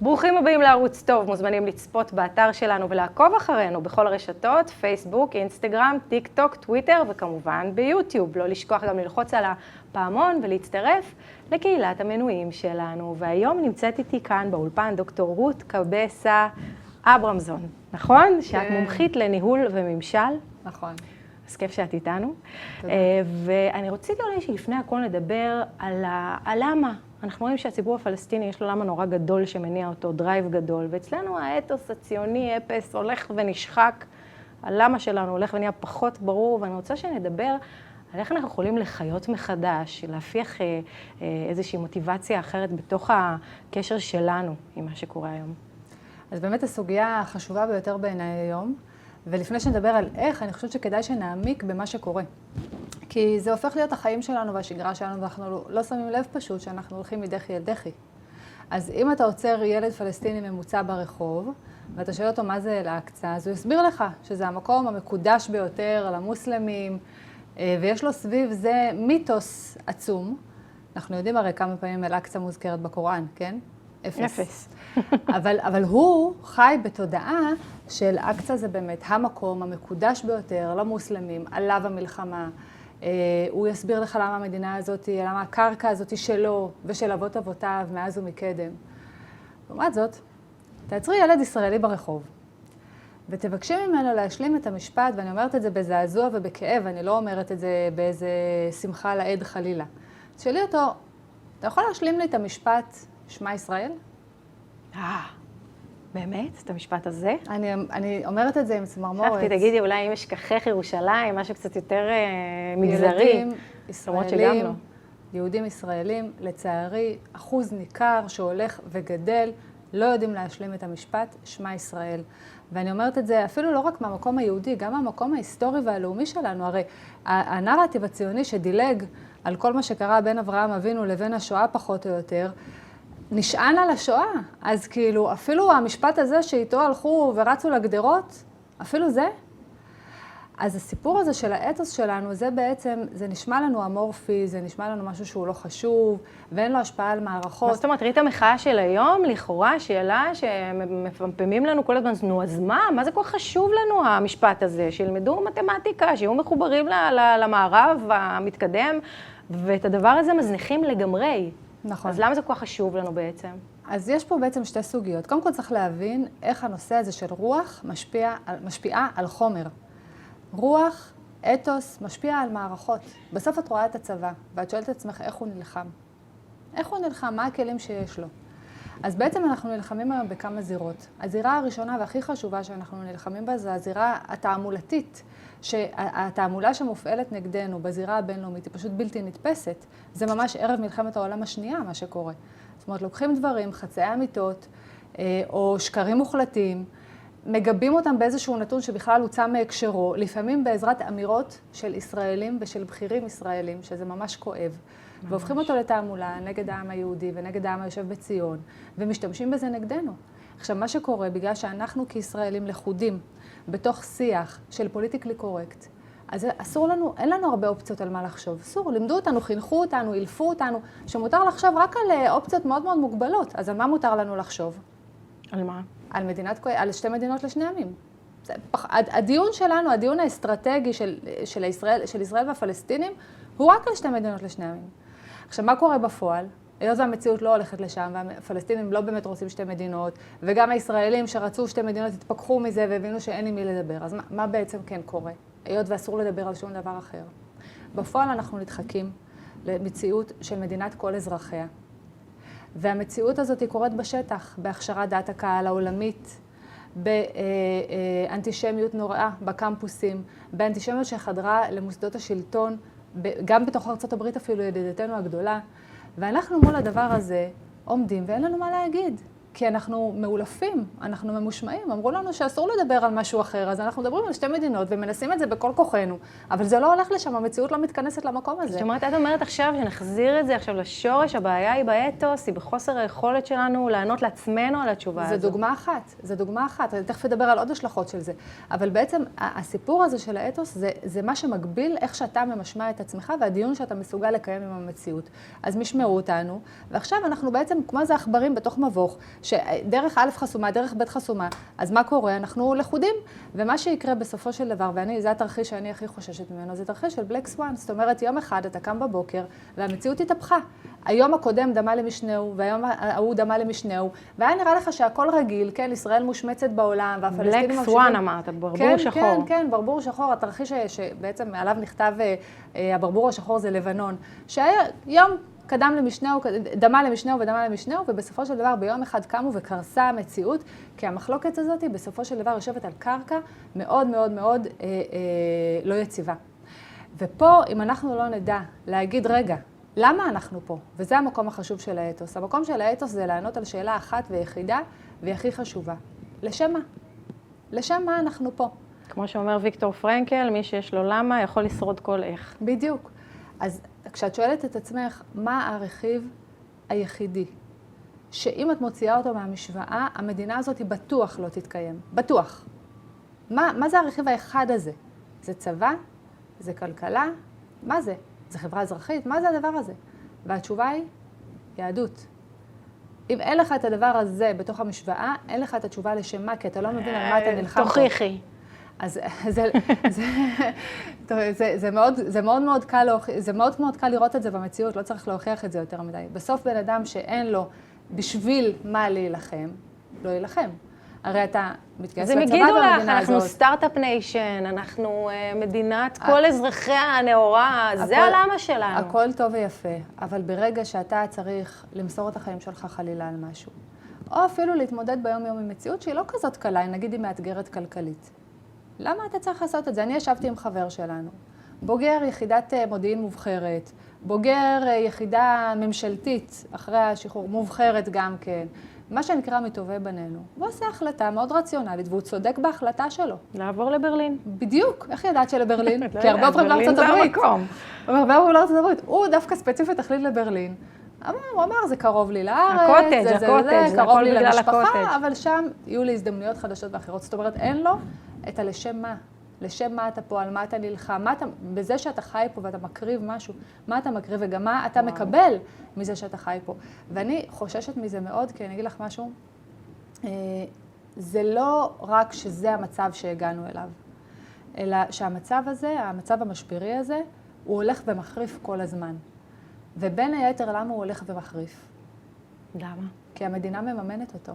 ברוכים הבאים לערוץ טוב, מוזמנים לצפות באתר שלנו ולעקוב אחרינו בכל הרשתות, פייסבוק, אינסטגרם, טיק טוק, טוויטר וכמובן ביוטיוב. לא לשכוח גם ללחוץ על הפעמון ולהצטרף לקהילת המנויים שלנו. והיום נמצאת איתי כאן באולפן דוקטור רות קבסה אברמזון, נכון? שאת מומחית לניהול וממשל. נכון. אז כיף שאת איתנו. ואני רציתי אולי שלפני הכל לדבר על למה. אנחנו רואים שהציבור הפלסטיני יש לו למה נורא גדול שמניע אותו, דרייב גדול, ואצלנו האתוס הציוני, אפס, הולך ונשחק. הלמה שלנו הולך ונהיה פחות ברור, ואני רוצה שנדבר על איך אנחנו יכולים לחיות מחדש, להפיח איזושהי מוטיבציה אחרת בתוך הקשר שלנו עם מה שקורה היום. אז באמת הסוגיה החשובה ביותר בעיניי היום, ולפני שנדבר על איך, אני חושבת שכדאי שנעמיק במה שקורה. כי זה הופך להיות החיים שלנו והשגרה שלנו, ואנחנו לא שמים לב פשוט שאנחנו הולכים מדחי אל דחי. אז אם אתה עוצר ילד פלסטיני ממוצע ברחוב, ואתה שואל אותו מה זה אל-אקצא, אז הוא יסביר לך שזה המקום המקודש ביותר למוסלמים, ויש לו סביב זה מיתוס עצום. אנחנו יודעים הרי כמה פעמים אל-אקצא מוזכרת בקוראן, כן? אפס. אבל הוא חי בתודעה של אל-אקצא זה באמת המקום המקודש ביותר למוסלמים, עליו המלחמה. הוא יסביר לך למה המדינה הזאת, למה הקרקע הזאת שלו ושל אבות אבותיו מאז ומקדם. לעומת זאת, תעצרי ילד ישראלי ברחוב, ותבקשי ממנו להשלים את המשפט, ואני אומרת את זה בזעזוע ובכאב, אני לא אומרת את זה באיזה שמחה לעד חלילה. תשאלי אותו, אתה יכול להשלים לי את המשפט שמע ישראל? באמת? את המשפט הזה? אני אומרת את זה עם צמרמורת. חשבתי, תגידי, אולי אם אשכחך ירושלים, משהו קצת יותר מגזרי. ילדים ישראלים, יהודים ישראלים, לצערי, אחוז ניכר שהולך וגדל, לא יודעים להשלים את המשפט שמע ישראל. ואני אומרת את זה אפילו לא רק מהמקום היהודי, גם מהמקום ההיסטורי והלאומי שלנו. הרי הנרטיב הציוני שדילג על כל מה שקרה בין אברהם אבינו לבין השואה פחות או יותר, נשען על השואה. אז כאילו, אפילו המשפט הזה שאיתו הלכו ורצו לגדרות, אפילו זה. אז הסיפור הזה של האתוס שלנו, זה בעצם, זה נשמע לנו אמורפי, זה נשמע לנו משהו שהוא לא חשוב, ואין לו השפעה על מערכות. מה זאת אומרת, ראית המחאה של היום, לכאורה, שאלה שמפמפמים לנו כל הזמן, נו, אז מה זה כל כך חשוב לנו, המשפט הזה, שילמדו מתמטיקה, שיהיו מחוברים למערב המתקדם, ואת הדבר הזה מזניחים לגמרי. נכון. אז למה זה כל כך חשוב לנו בעצם? אז יש פה בעצם שתי סוגיות. קודם כל צריך להבין איך הנושא הזה של רוח משפיעה על חומר. רוח, אתוס, משפיע על מערכות. בסוף את רואה את הצבא, ואת שואלת את עצמך איך הוא נלחם. איך הוא נלחם? מה הכלים שיש לו? אז בעצם אנחנו נלחמים היום בכמה זירות. הזירה הראשונה והכי חשובה שאנחנו נלחמים בה זה הזירה התעמולתית, שהתעמולה שמופעלת נגדנו בזירה הבינלאומית היא פשוט בלתי נתפסת. זה ממש ערב מלחמת העולם השנייה מה שקורה. זאת אומרת, לוקחים דברים, חצאי אמיתות, או שקרים מוחלטים, מגבים אותם באיזשהו נתון שבכלל הוצא מהקשרו, לפעמים בעזרת אמירות של ישראלים ושל בכירים ישראלים, שזה ממש כואב. והופכים אותו לתעמולה נגד העם היהודי ונגד העם היושב בציון, ומשתמשים בזה נגדנו. עכשיו, מה שקורה, בגלל שאנחנו כישראלים לחודים בתוך שיח של פוליטיקלי קורקט, אז אסור לנו, אין לנו הרבה אופציות על מה לחשוב. אסור, לימדו אותנו, חינכו אותנו, אילפו אותנו, שמותר לחשוב רק על אופציות מאוד מאוד מוגבלות. אז על מה מותר לנו לחשוב? על מה? על שתי מדינות לשני עמים. הדיון שלנו, הדיון האסטרטגי של ישראל והפלסטינים, הוא רק על שתי מדינות לשני עמים. עכשיו, מה קורה בפועל? היות והמציאות לא הולכת לשם, והפלסטינים לא באמת רוצים שתי מדינות, וגם הישראלים שרצו שתי מדינות התפכחו מזה והבינו שאין עם מי לדבר. אז מה בעצם כן קורה? היות ואסור לדבר על שום דבר אחר. בפועל אנחנו נדחקים למציאות של מדינת כל אזרחיה. והמציאות הזאת היא קורית בשטח, בהכשרת דעת הקהל העולמית, באנטישמיות נוראה בקמפוסים, באנטישמיות שחדרה למוסדות השלטון, גם בתוך ארצות הברית אפילו ידידתנו הגדולה. ואנחנו מול הדבר הזה עומדים ואין לנו מה להגיד. כי אנחנו מאולפים, אנחנו ממושמעים. אמרו לנו שאסור לדבר על משהו אחר, אז אנחנו מדברים על שתי מדינות ומנסים את זה בכל כוחנו. אבל זה לא הולך לשם, המציאות לא מתכנסת למקום הזה. זאת אומרת, את אומרת עכשיו שנחזיר את זה עכשיו לשורש, הבעיה היא באתוס, היא בחוסר היכולת שלנו לענות לעצמנו על התשובה הזו. זה דוגמה אחת. אני תכף אדבר על עוד השלכות של זה. אבל בעצם הסיפור הזה של האתוס זה מה שמגביל איך שאתה ממשמע את עצמך והדיון שאתה מסוגל לקיים עם המציאות. אז משמעו אותנו, ועכשיו אנחנו בעצם כמו איזה עכברים בתוך מבוך, שדרך א' חסומה, דרך ב' חסומה, אז מה קורה? אנחנו לכודים, ומה שיקרה בסופו של דבר, זה התרחיש שאני הכי חוששת ממנו, זה תרחיש של בלק סואן, זאת אומרת, יום אחד אתה קם בבוקר, והמציאות התהפכה. היום הקודם דמה למשנהו, והיום ההוא דמה למשנהו, והיה נראה לך שהכל רגיל, כן, ישראל מושמצת בעולם, והפלסטינים ממשיכים... בלק סואן אמרת, ברבור שחור. כן, ברבור שחור, התרחיש שבעצם עליו נכתב, הברבור השחור זה לבנון, שהיה יום דמה למשנהו ודמה למשנהו, ובסופו של דבר ביום אחד קמו וקרסה המציאות, כי המחלוקת הזאת בסופו של דבר יושבת על קרקע מאוד מאוד מאוד לא יציבה. ופה, אם אנחנו לא נדע להגיד, רגע, למה אנחנו פה? וזה המקום החשוב של האתוס. המקום של האתוס זה לענות על שאלה אחת ויחידה, והיא הכי חשובה. לשם מה? לשם מה אנחנו פה? כמו שאומר ויקטור פרנקל, מי שיש לו למה יכול לשרוד כל איך. בדיוק. אז כשאת שואלת את עצמך, מה הרכיב היחידי? שאם את מוציאה אותו מהמשוואה, המדינה הזאת היא בטוח לא תתקיים. בטוח. מה זה הרכיב האחד הזה? זה צבא? זה כלכלה? מה זה? זה חברה אזרחית? מה זה הדבר הזה? והתשובה היא, יהדות. אם אין לך את הדבר הזה בתוך המשוואה, אין לך את התשובה לשם מה, כי אתה לא מבין על מה אתה נלחם פה. תוכיחי. אז זה מאוד מאוד קל לראות את זה במציאות, לא צריך להוכיח את זה יותר מדי. בסוף בן אדם שאין לו בשביל מה להילחם, לא ילחם. הרי אתה מתגייס לצבא במדינה הזאת. אז הם יגידו לך, אנחנו סטארט-אפ ניישן, אנחנו מדינת כל אזרחיה הנאורה, זה הלמה שלנו. הכל טוב ויפה, אבל ברגע שאתה צריך למסור את החיים שלך חלילה על משהו, או אפילו להתמודד ביום יום עם מציאות שהיא לא כזאת קלה, נגיד היא מאתגרת כלכלית. למה אתה צריך לעשות את זה? אני ישבתי עם חבר שלנו, בוגר יחידת מודיעין מובחרת, בוגר יחידה ממשלתית אחרי השחרור, מובחרת גם כן, מה שנקרא מטובי בנינו. הוא עושה החלטה מאוד רציונלית, והוא צודק בהחלטה שלו. לעבור לברלין. בדיוק. איך ידעת שלברלין? כי הרבה עוברים לארצות הברית. הרבה עוברים לארצות הברית. הוא דווקא ספציפית החליט לברלין. הוא אמר, זה קרוב לי לארץ, הקוטג', זה קרוב לי למשפחה, אבל שם יהיו לי הזדמנויות חדשות ואחרות. זאת אומרת, אין לו את הלשם מה. לשם מה אתה פה, על מה אתה נלחם, בזה שאתה חי פה ואתה מקריב משהו, מה אתה מקריב וגם מה אתה מקבל מזה שאתה חי פה. ואני חוששת מזה מאוד, כי אני אגיד לך משהו, זה לא רק שזה המצב שהגענו אליו, אלא שהמצב הזה, המצב המשברי הזה, הוא הולך ומחריף כל הזמן. ובין היתר, למה הוא הולך ומחריף? למה? כי המדינה מממנת אותו.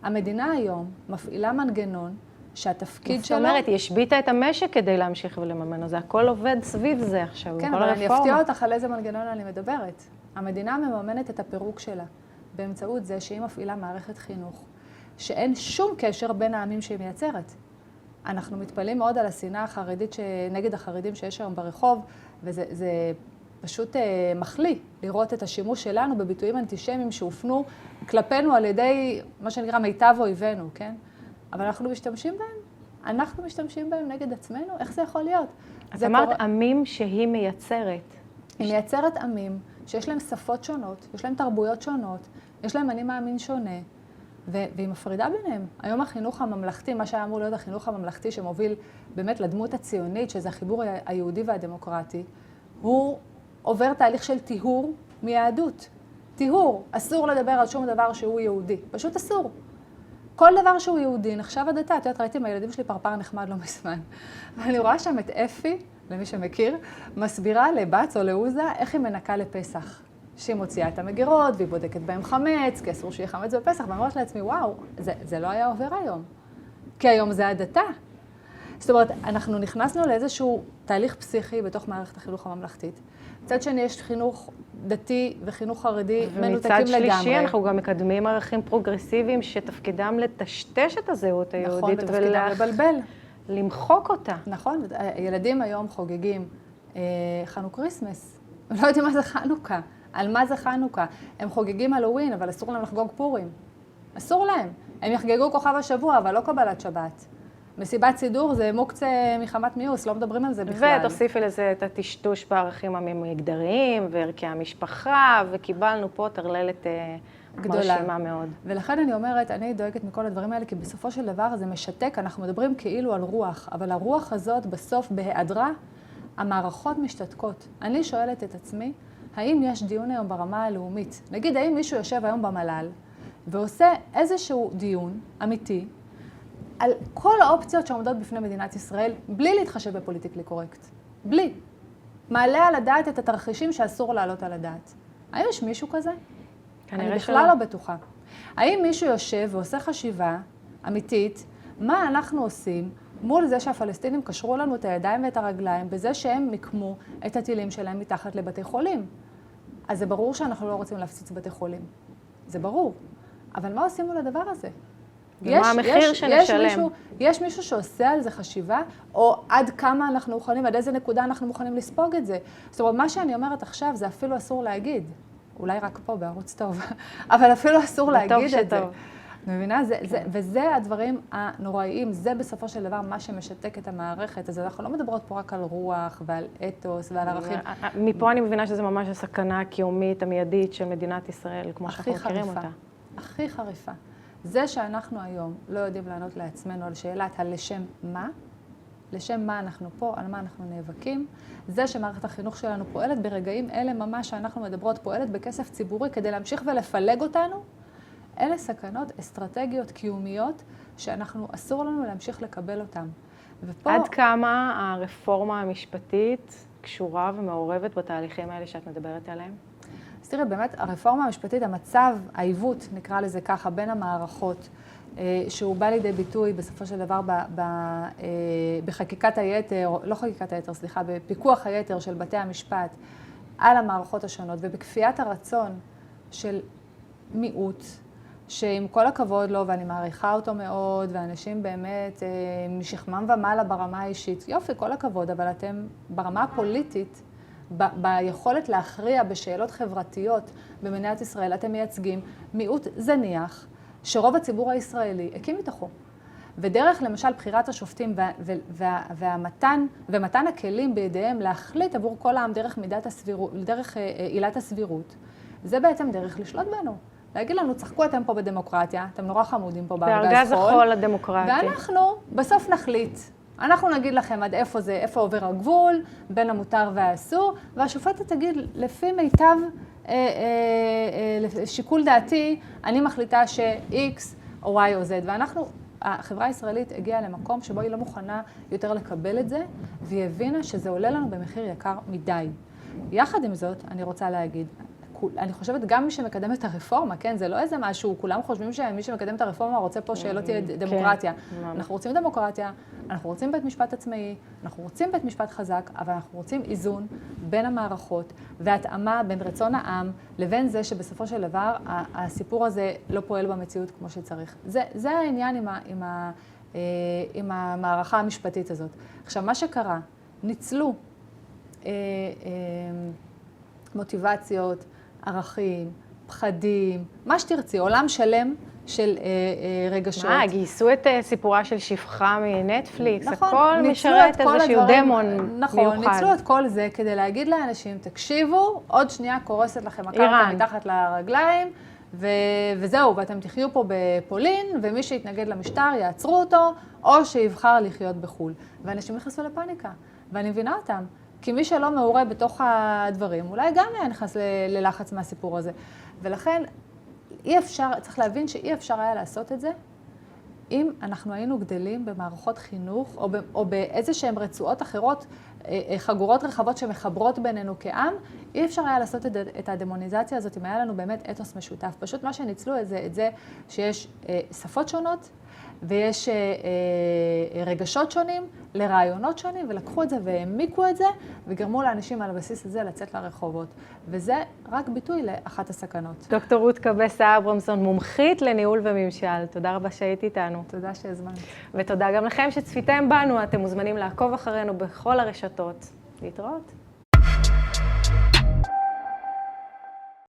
המדינה היום מפעילה מנגנון שהתפקיד שלו... זאת אומרת, היא השביטה את המשק כדי להמשיך ולממן. זה הכל עובד סביב זה עכשיו, כן, אבל אני אפתיע אותך על איזה מנגנון אני מדברת. המדינה מממנת את הפירוק שלה באמצעות זה שהיא מפעילה מערכת חינוך, שאין שום קשר בין העמים שהיא מייצרת. אנחנו מתפלאים מאוד על השנאה החרדית נגד החרדים שיש היום ברחוב, וזה פשוט מחליא לראות את השימוש שלנו בביטויים אנטישמיים שהופנו כלפינו על ידי מה שנקרא מיטב אויבינו, כן? אבל אנחנו משתמשים בהם. אנחנו משתמשים בהם נגד עצמנו. איך זה יכול להיות? את אמרת עמים שהיא מייצרת. היא מייצרת עמים שיש להם שפות שונות, יש להם תרבויות שונות, יש להם אני מאמין שונה, והיא מפרידה ביניהם. היום החינוך הממלכתי, מה שהיה אמור להיות החינוך הממלכתי שמוביל באמת לדמות הציונית, שזה החיבור היהודי והדמוקרטי, הוא עובר תהליך של טיהור מיהדות. טיהור. אסור לדבר על שום דבר שהוא יהודי. פשוט אסור. כל דבר שהוא יהודי נחשב הדתה. את יודעת, ראיתי עם הילדים שלי פרפר נחמד לא מזמן. ואני רואה שם את אפי, למי שמכיר, מסבירה לבץ או לעוזה איך היא מנקה לפסח. שהיא מוציאה את המגירות והיא בודקת בהם חמץ, כי אסור שיהיה חמץ בפסח. ואני אומרת לעצמי, וואו, זה לא היה עובר היום. כי היום זה הדתה. זאת אומרת, אנחנו נכנסנו לאיזשהו תהליך פסיכי בתוך מערכת החינוך הממלכתית. מצד שני, יש חינוך דתי וחינוך חרדי מנותקים לגמרי. ומצד שלישי, אנחנו גם מקדמים ערכים פרוגרסיביים שתפקידם לטשטש את הזהות היהודית. נכון, ותפקידם לבלבל. למחוק אותה. נכון, ילדים היום חוגגים חנוך כריסמס. לא יודעים מה זה חנוכה. על מה זה חנוכה. הם חוגגים הלווין, אבל אסור להם לחגוג פורים. אסור להם. הם יחגגו כוכב השבוע, אבל לא קבלת שבת. מסיבת סידור זה מוקצה מחמת מיוס, לא מדברים על זה בכלל. ותוסיפי לזה את הטשטוש בערכים המגדריים וערכי המשפחה, וקיבלנו פה טרללת מרשימה מאוד. ולכן אני אומרת, אני דואגת מכל הדברים האלה, כי בסופו של דבר זה משתק, אנחנו מדברים כאילו על רוח, אבל הרוח הזאת בסוף בהיעדרה, המערכות משתתקות. אני שואלת את עצמי, האם יש דיון היום ברמה הלאומית? נגיד, האם מישהו יושב היום במל"ל, ועושה איזשהו דיון אמיתי על כל האופציות שעומדות בפני מדינת ישראל, בלי להתחשב בפוליטיקלי קורקט. בלי. מעלה על הדעת את התרחישים שאסור לעלות על הדעת. האם יש מישהו כזה? אני בכלל לא בטוחה. האם מישהו יושב ועושה חשיבה אמיתית, מה אנחנו עושים מול זה שהפלסטינים קשרו לנו את הידיים ואת הרגליים, בזה שהם מיקמו את הטילים שלהם מתחת לבתי חולים? אז זה ברור שאנחנו לא רוצים להפציץ בתי חולים. זה ברור. אבל מה עושים מול הדבר הזה? ומה המחיר שנשלם? יש מישהו שעושה על זה חשיבה, או עד כמה אנחנו מוכנים, עד איזה נקודה אנחנו מוכנים לספוג את זה. זאת אומרת, מה שאני אומרת עכשיו, זה אפילו אסור להגיד. אולי רק פה, בערוץ טוב. אבל אפילו אסור להגיד את זה. מבינה? וזה הדברים הנוראיים. זה בסופו של דבר מה שמשתק את המערכת. אז אנחנו לא מדברות פה רק על רוח ועל אתוס ועל ערכים. מפה אני מבינה שזה ממש הסכנה הקיומית, המיידית של מדינת ישראל, כמו שאנחנו מכירים אותה. הכי חריפה. זה שאנחנו היום לא יודעים לענות לעצמנו על שאלת הלשם מה, לשם מה אנחנו פה, על מה אנחנו נאבקים, זה שמערכת החינוך שלנו פועלת ברגעים אלה ממש שאנחנו מדברות, פועלת בכסף ציבורי כדי להמשיך ולפלג אותנו, אלה סכנות אסטרטגיות קיומיות שאנחנו אסור לנו להמשיך לקבל אותן. ופה... עד כמה הרפורמה המשפטית קשורה ומעורבת בתהליכים האלה שאת מדברת עליהם? אז תראי, באמת, הרפורמה המשפטית, המצב, העיוות, נקרא לזה ככה, בין המערכות, שהוא בא לידי ביטוי בסופו של דבר בחקיקת היתר, לא חקיקת היתר, סליחה, בפיקוח היתר של בתי המשפט על המערכות השונות, ובכפיית הרצון של מיעוט, שעם כל הכבוד לו, ואני מעריכה אותו מאוד, ואנשים באמת משכמם ומעלה ברמה האישית, יופי, כל הכבוד, אבל אתם ברמה הפוליטית, ביכולת להכריע בשאלות חברתיות במדינת ישראל, אתם מייצגים מיעוט זניח, שרוב הציבור הישראלי הקים מתוכו. ודרך למשל בחירת השופטים ומתן הכלים בידיהם להחליט עבור כל העם דרך עילת הסבירות, זה בעצם דרך לשלוט בנו. להגיד לנו, צחקו אתם פה בדמוקרטיה, אתם נורא חמודים פה בארגז החול הדמוקרטי. ואנחנו בסוף נחליט. אנחנו נגיד לכם עד איפה עובר הגבול, בין המותר והאסור, והשופטת תגיד, לפי מיטב שיקול דעתי, אני מחליטה ש-X או Y או Z. ואנחנו, החברה הישראלית הגיעה למקום שבו היא לא מוכנה יותר לקבל את זה, והיא הבינה שזה עולה לנו במחיר יקר מדי. יחד עם זאת, אני רוצה להגיד, אני חושבת גם מי שמקדם את הרפורמה, כן, זה לא איזה משהו, כולם חושבים שמי שמקדם את הרפורמה רוצה פה שלא תהיה דמוקרטיה. אנחנו רוצים דמוקרטיה, אנחנו רוצים בית משפט עצמאי, אנחנו רוצים בית משפט חזק, אבל אנחנו רוצים איזון בין המערכות והתאמה בין רצון העם לבין זה שבסופו של דבר הסיפור הזה לא פועל במציאות כמו שצריך. זה העניין עם המערכה המשפטית הזאת. עכשיו, מה שקרה, ניצלו מוטיבציות, ערכים, פחדים, מה שתרצי, עולם שלם של רגשות. גייסו את סיפורה של שפחה מנטפליקס, נכון, הכל משרת איזשהו דמון מיוחד. נכון, ניצלו את כל זה כדי להגיד לאנשים, תקשיבו, עוד שנייה קורסת לכם הקרקע מתחת לרגליים, וזהו, ואתם תחיו פה בפולין, ומי שיתנגד למשטר יעצרו אותו, או שיבחר לחיות בחול. ואנשים נכנסו לפאניקה, ואני מבינה אותם. כי מי שלא מעורה בתוך הדברים, אולי גם נכנס ללחץ מהסיפור הזה. ולכן אי אפשר, צריך להבין שאי אפשר היה לעשות את זה, אם אנחנו היינו גדלים במערכות חינוך, או באיזה שהן רצועות אחרות, חגורות רחבות שמחברות בינינו כעם, אי אפשר היה לעשות את הדמוניזציה הזאת, אם היה לנו באמת אתוס משותף. פשוט מה שניצלו את זה שיש שפות שונות, ויש רגשות שונים, לרעיונות שונים, ולקחו את זה והעמיקו את זה, וגרמו לאנשים על הבסיס הזה לצאת לרחובות. וזה רק ביטוי לאחת הסכנות. דוקטור רות קבסה אברמסון, מומחית לניהול וממשל. תודה רבה שהיית איתנו. תודה שהזמנת. ותודה גם לכם שצפיתם בנו. אתם מוזמנים לעקוב אחרינו בכל הרשתות. להתראות.